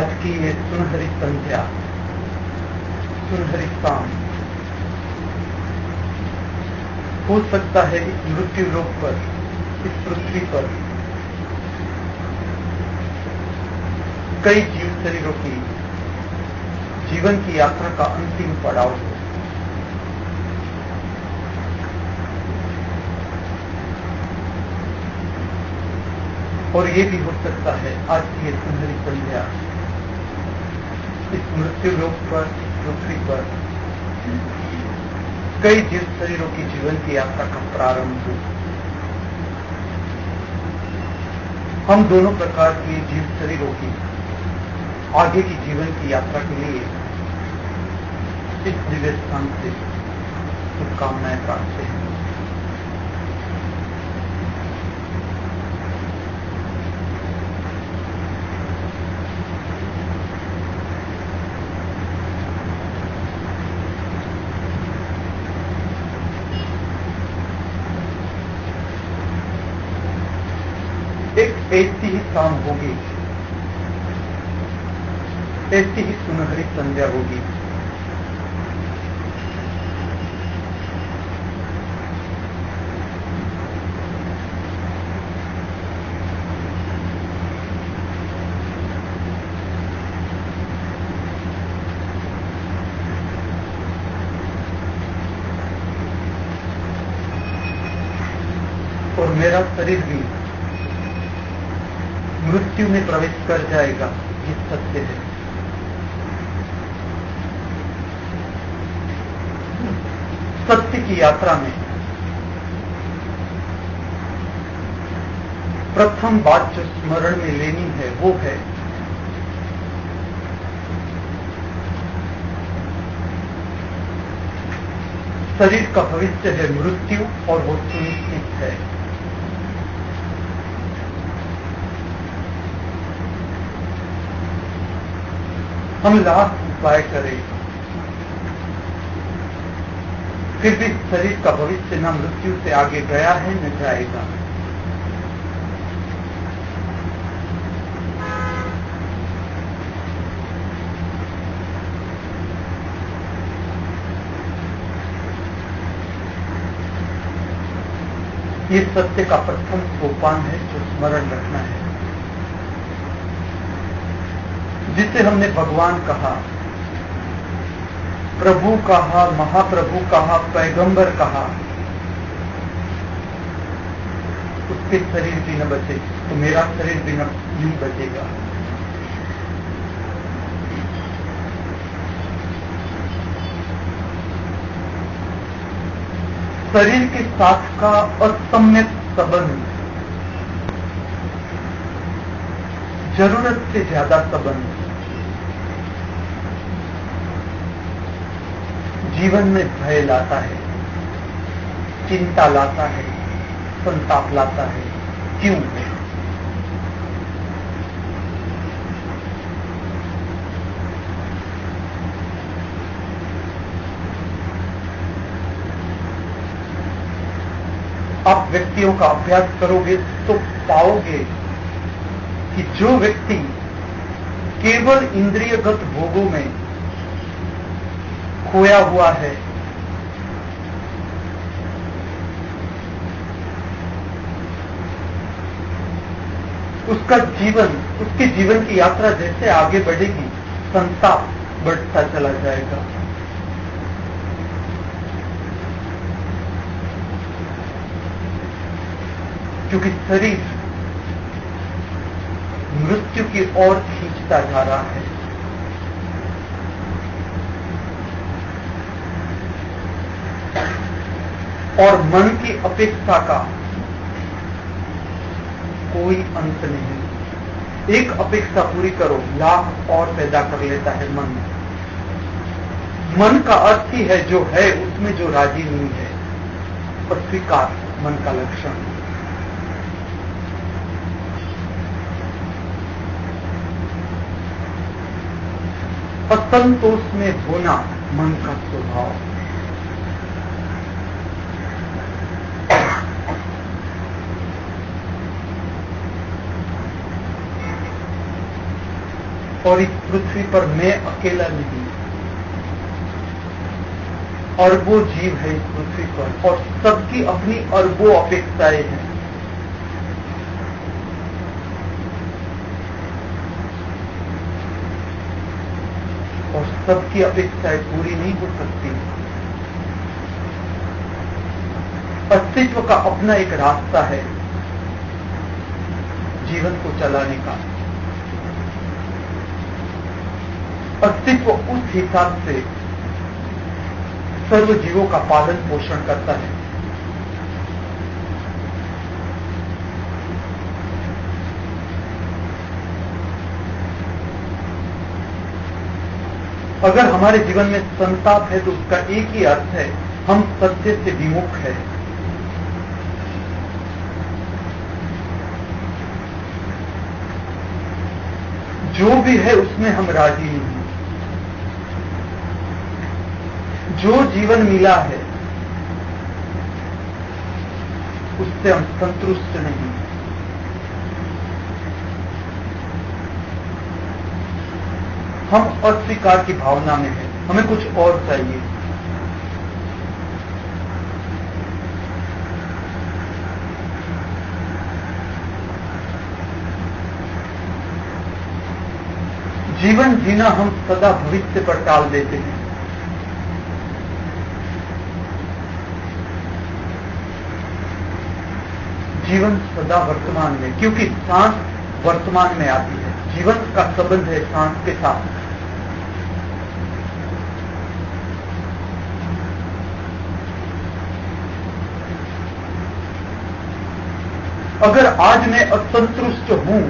आज की ये सुनहरी संध्या, सुनहरी शाम, हो सकता है इस मृत्यु लोक पर, इस पृथ्वी पर कई जीव शरीरों की जीवन की यात्रा का अंतिम पड़ाव हो। और ये भी हो सकता है आज की ये सुनहरी संध्या इस मृत्यु लोक पर, इस पृथ्वी पर कई जीव शरीरों की जीवन की यात्रा का प्रारंभ हो। हम दोनों प्रकार के जीव शरीरों की आगे की जीवन की यात्रा के लिए इस दिव्य स्थान से शुभकामनाएं प्राप्त हैं। एक ऐसी ही शाम होगी, ऐसी ही सुनहरी संध्या होगी और मेरा शरीर भी मृत्यु में प्रवेश कर जाएगा। ये सत्य है। सत्य की यात्रा में प्रथम बात जो स्मरण में लेनी है वो है शरीर का भविष्य है मृत्यु, और वो सुनिश्चित है। हम लाख उपाय करें, फिर भी शरीर का भविष्य न मृत्यु से आगे गया है न जाएगा। ये सत्य का प्रथम सोपान है जो स्मरण रखना है, जिसे हमने भगवान कहा, प्रभु कहा, महाप्रभु कहा, पैगंबर कहा। उसके शरीर भी न बचे तो मेरा शरीर भी नहीं बचेगा। शरीर के साथ का असम्यक संबंध, जरूरत से ज्यादा संबंध जीवन में भय लाता है, चिंता लाता है, संताप लाता है। क्यों? आप व्यक्तियों का अभ्यास करोगे तो पाओगे कि जो व्यक्ति केवल इंद्रियगत भोगों में खोया हुआ है, उसका जीवन, उसके जीवन की यात्रा जैसे आगे बढ़ेगी, संताप बढ़ता चला जाएगा। क्योंकि शरीर मृत्यु की ओर खींचता जा रहा है। और मन की अपेक्षा का कोई अंत नहीं। एक अपेक्षा पूरी करो, लाभ और पैदा कर लेता है मन। मन का अर्थ ही है जो है उसमें जो राजी नहीं है, अस्वीकार मन का लक्षण। असंतोष में होना मन का स्वभाव। और इस पृथ्वी पर मैं अकेला नहीं, अरबों जीव है इस पृथ्वी पर और सबकी अपनी अरबों अपेक्षाएं हैं। और सबकी अपेक्षाएं पूरी नहीं हो सकती। अस्तित्व का अपना एक रास्ता है जीवन को चलाने का। अस्तित्व उस हिसाब से सर्व जीवों का पालन पोषण करता है। अगर हमारे जीवन में संताप है तो उसका एक ही अर्थ है, हम सत्य से विमुख है। जो भी है उसमें हम राजी नहीं। जो जीवन मिला है उससे हम संतुष्ट नहीं। हम अस्वीकार की भावना में हैं, हमें कुछ और चाहिए। जीवन जीना हम सदा भविष्य पर टाल देते हैं। जीवन सदा वर्तमान में, क्योंकि सांस वर्तमान में आती है। जीवन का संबंध है सांस के साथ। अगर आज मैं असंतुष्ट हूं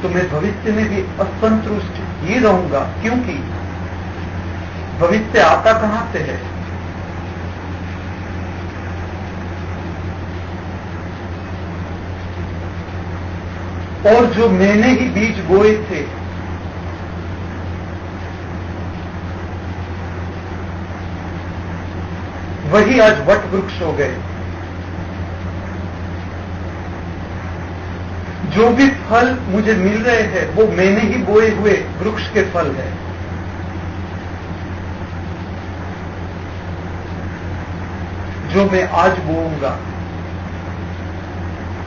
तो मैं भविष्य में भी असंतुष्ट ही रहूंगा, क्योंकि भविष्य आता कहां से है? और जो मैंने ही बीज बोए थे वही आज वट वृक्ष हो गए। जो भी फल मुझे मिल रहे हैं वो मैंने ही बोए हुए वृक्ष के फल है। जो मैं आज बोऊंगा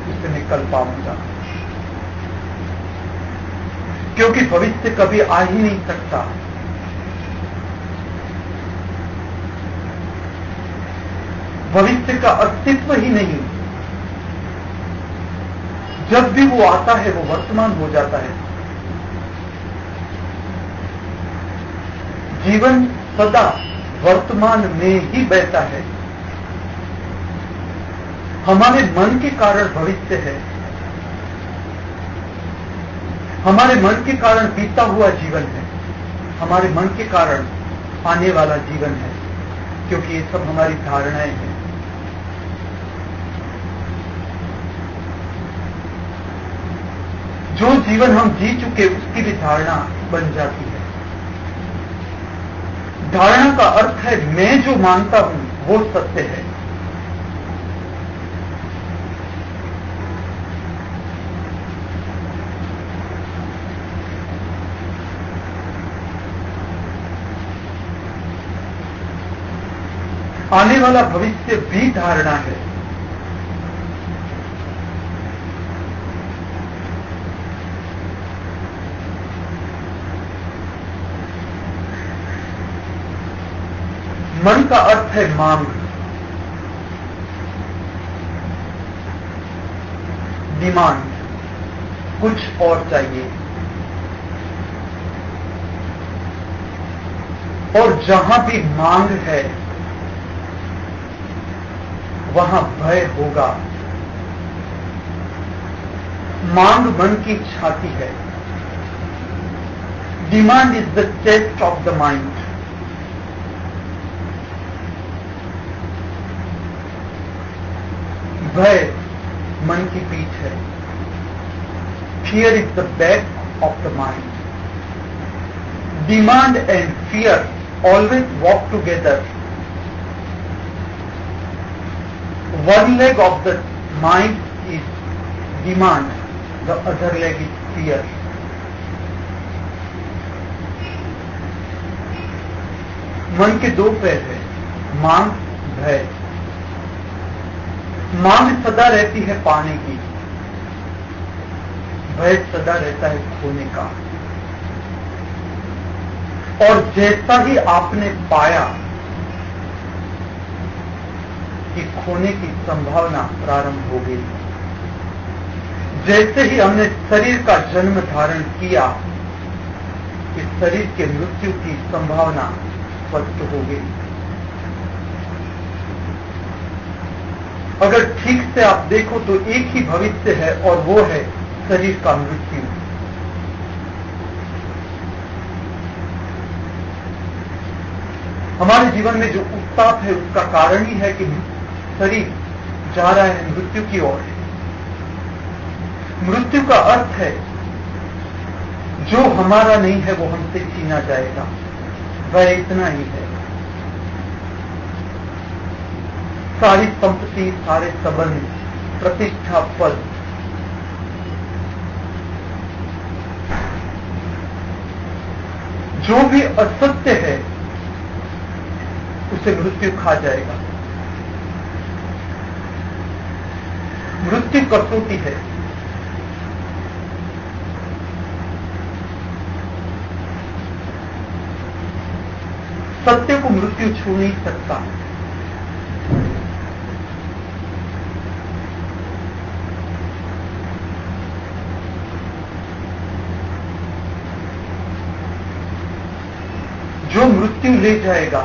उसे मैं कल पाऊंगा, क्योंकि भविष्य कभी आ ही नहीं सकता। भविष्य का अस्तित्व ही नहीं। जब भी वो आता है वो वर्तमान हो जाता है। जीवन सदा वर्तमान में ही बहता है। हमारे मन के कारण भविष्य है। हमारे मन के कारण बीता हुआ जीवन है। हमारे मन के कारण आने वाला जीवन है, क्योंकि ये सब हमारी धारणाएं हैं। जो जीवन हम जी चुके उसकी भी धारणा बन जाती है। धारणा का अर्थ है मैं जो मानता हूं वो सत्य है। आने वाला भविष्य भी धारणा है। मन का अर्थ है मांग, डिमांड, कुछ और चाहिए। और जहां भी मांग है वहां भय होगा। मांग मन की छाती है। Demand is the chest of the mind. भय मन की पीठ है। Fear is the back of the mind. Demand and fear always walk together. One leg of the mind is demand, the other leg is fear. मन के दो पैर है, मांग, भय। मांग सदा रहती है पाने की, भय सदा रहता है खोने का। और जैसा ही आपने पाया कि खोने की संभावना प्रारंभ हो गई, जैसे ही हमने शरीर का जन्म धारण किया, इस शरीर के मृत्यु की संभावना स्पष्ट हो गई। अगर ठीक से आप देखो तो एक ही भविष्य है और वो है शरीर का मृत्यु। हमारे जीवन में जो उत्ताप है उसका कारण ही है कि शरीर जा रहा है मृत्यु की ओर। मृत्यु का अर्थ है जो हमारा नहीं है वो हमसे छीना जाएगा, वह इतना ही है। सारी संपत्ति, सारे संबंध, प्रतिष्ठा, पद, जो भी असत्य है उसे मृत्यु खा जाएगा। मृत्यु कसौटी है। सत्य को मृत्यु छू नहीं सकता। जो मृत्यु ले जाएगा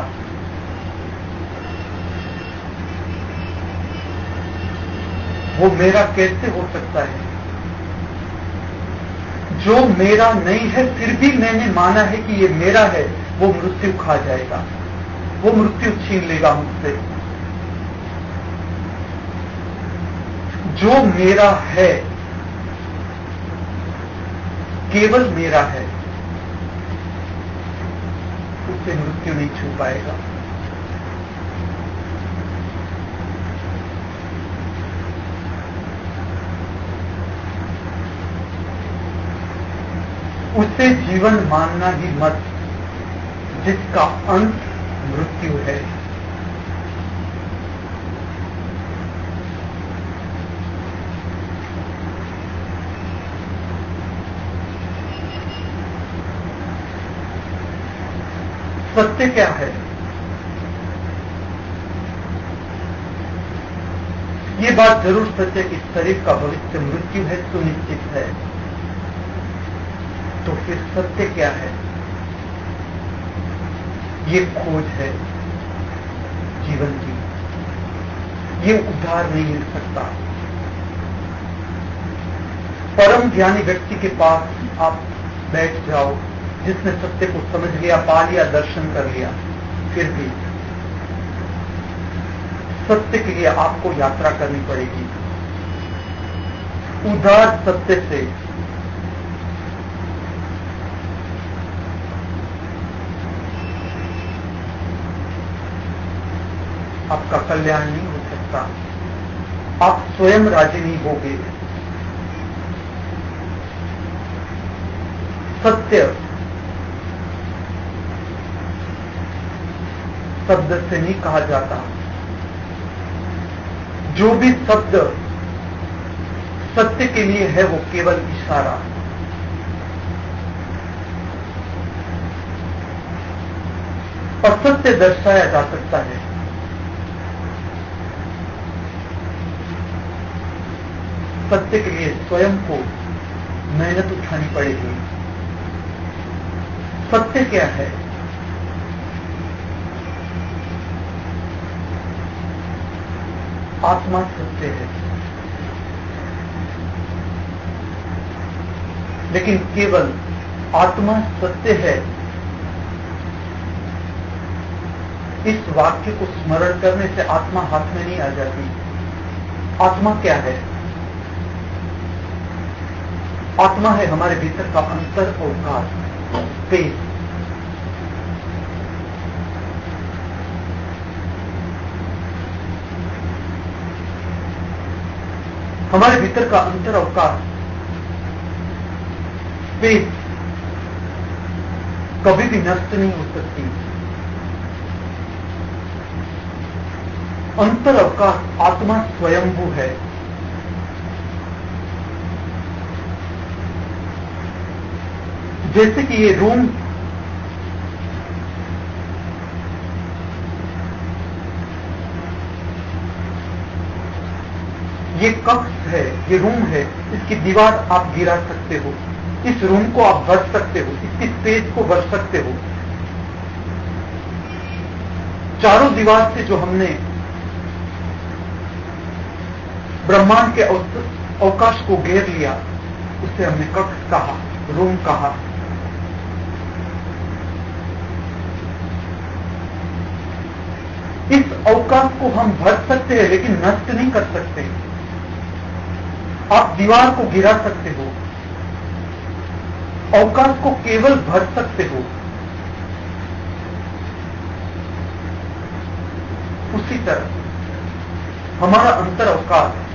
वो मेरा कैसे हो सकता है? जो मेरा नहीं है फिर भी मैंने माना है कि ये मेरा है, वो मृत्यु खा जाएगा, वो मृत्यु छीन लेगा मुझसे। जो मेरा है, केवल मेरा है, उसे मृत्यु नहीं छू पाएगा। उसे जीवन मानना ही मत जिसका अंत मृत्यु है। सत्य क्या है? ये बात जरूर सत्य कि शरीर का भविष्य मृत्यु है, सुनिश्चित है। तो फिर सत्य क्या है? ये खोज है जीवन की, ये उद्धार नहीं मिल सकता। परम ज्ञानी व्यक्ति के पास आप बैठ जाओ, जिसने सत्य को समझ लिया, पा लिया, दर्शन कर लिया, फिर भी सत्य के लिए आपको यात्रा करनी पड़ेगी। उदार सत्य से आपका कल्याण नहीं हो सकता, आप स्वयं राजी नहीं होगे। सत्य शब्द से नहीं कहा जाता। जो भी शब्द सत्य के लिए है वो केवल इशारा। असत्य दर्शाया जा सकता है, सत्य के लिए स्वयं को मेहनत उठानी पड़ेगी। सत्य क्या है? आत्मा सत्य है, लेकिन केवल आत्मा सत्य है इस वाक्य को स्मरण करने से आत्मा हाथ में नहीं आ जाती। आत्मा क्या है? आत्मा है हमारे भीतर का अंतर अवकाश, स्पेस। हमारे भीतर का अंतर अवकाश स्पेस कभी भी नष्ट नहीं हो सकती। अंतर अवकाश आत्मा स्वयंभू है। जैसे कि ये रूम ये कक्ष है, ये रूम है, इसकी दीवार आप गिरा सकते हो, इस रूम को आप भर सकते हो, इसकी स्पेस को भर सकते हो। चारों दीवार से जो हमने ब्रह्मांड के अवकाश को घेर लिया, उसे हमने कक्ष कहा, रूम कहा। इस अवकाश को हम भर सकते हैं लेकिन नष्ट नहीं कर सकते। आप दीवार को गिरा सकते हो, अवकाश को केवल भर सकते हो। उसी तरह हमारा अंतर अवकाश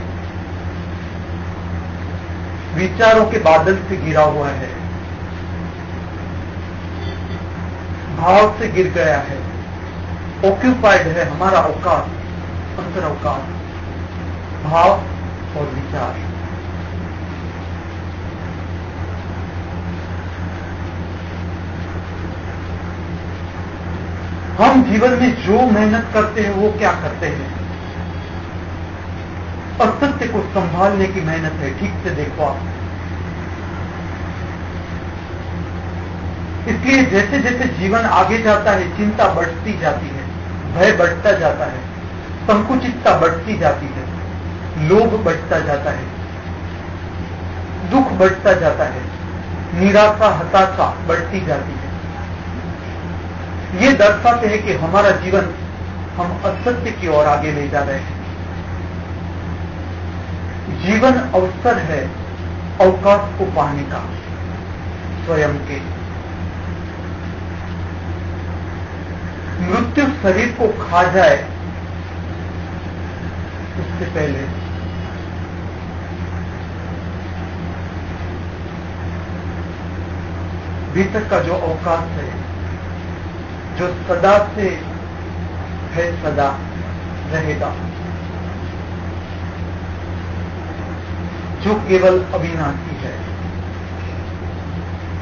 विचारों के बादल से गिरा हुआ है, भाव से गिर गया है, ऑक्यूपाइड है हमारा अवकाश, अंतर अवकाश, भाव और विचार। हम जीवन में जो मेहनत करते हैं वो क्या करते हैं? असत्य को संभालने की मेहनत है। ठीक से देखो आप। इसलिए जैसे जैसे जीवन आगे जाता है, चिंता बढ़ती जाती है, भय बढ़ता जाता है, संकुचितता बढ़ती जाती है, लोभ बढ़ता जाता है, दुख बढ़ता जाता है, निराशा हताशा बढ़ती जाती है। ये दर्शाते हैं कि हमारा जीवन हम असत्य की ओर आगे ले जा रहे हैं। जीवन अवसर है अवकाश को पाने का स्वयं के। मृत्यु शरीर को खा जाए उससे पहले भीतर का जो अवकाश है, जो सदा से है, सदा रहेगा, जो केवल अविनाशी है,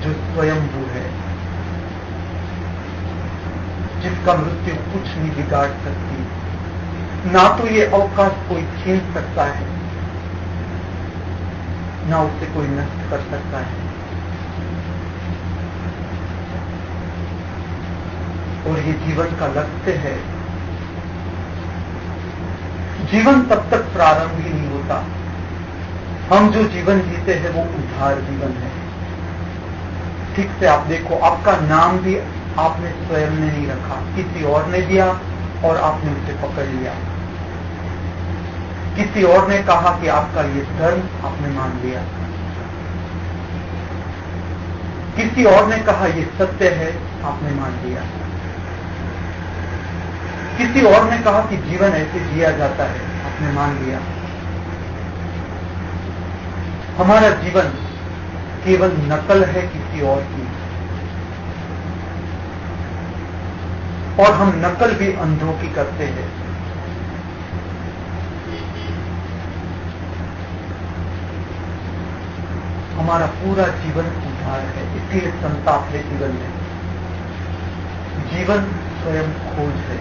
जो स्वयंभू है, जिसका मृत्यु कुछ नहीं बिगाड़ सकती। ना तो ये अवकाश कोई छीन सकता है, ना उसे कोई नष्ट कर सकता है। और ये जीवन का लक्ष्य है। जीवन तब तक प्रारंभ ही नहीं होता। हम जो जीवन जीते हैं वो उद्धार जीवन है। ठीक से आप देखो, आपका नाम भी आपने स्वयं ने नहीं रखा, किसी और ने दिया और आपने उसे पकड़ लिया। किसी और ने कहा कि आपका ये धर्म, आपने मान लिया। किसी और ने कहा ये सत्य है, आपने मान लिया। किसी और ने कहा कि जीवन ऐसे जिया जाता है, आपने मान लिया। हमारा जीवन केवल नकल है किसी और की, और हम नकल भी अंधों की करते हैं। हमारा पूरा जीवन उद्धार है, इसलिए संताप है जीवन में। जीवन स्वयं खोज है।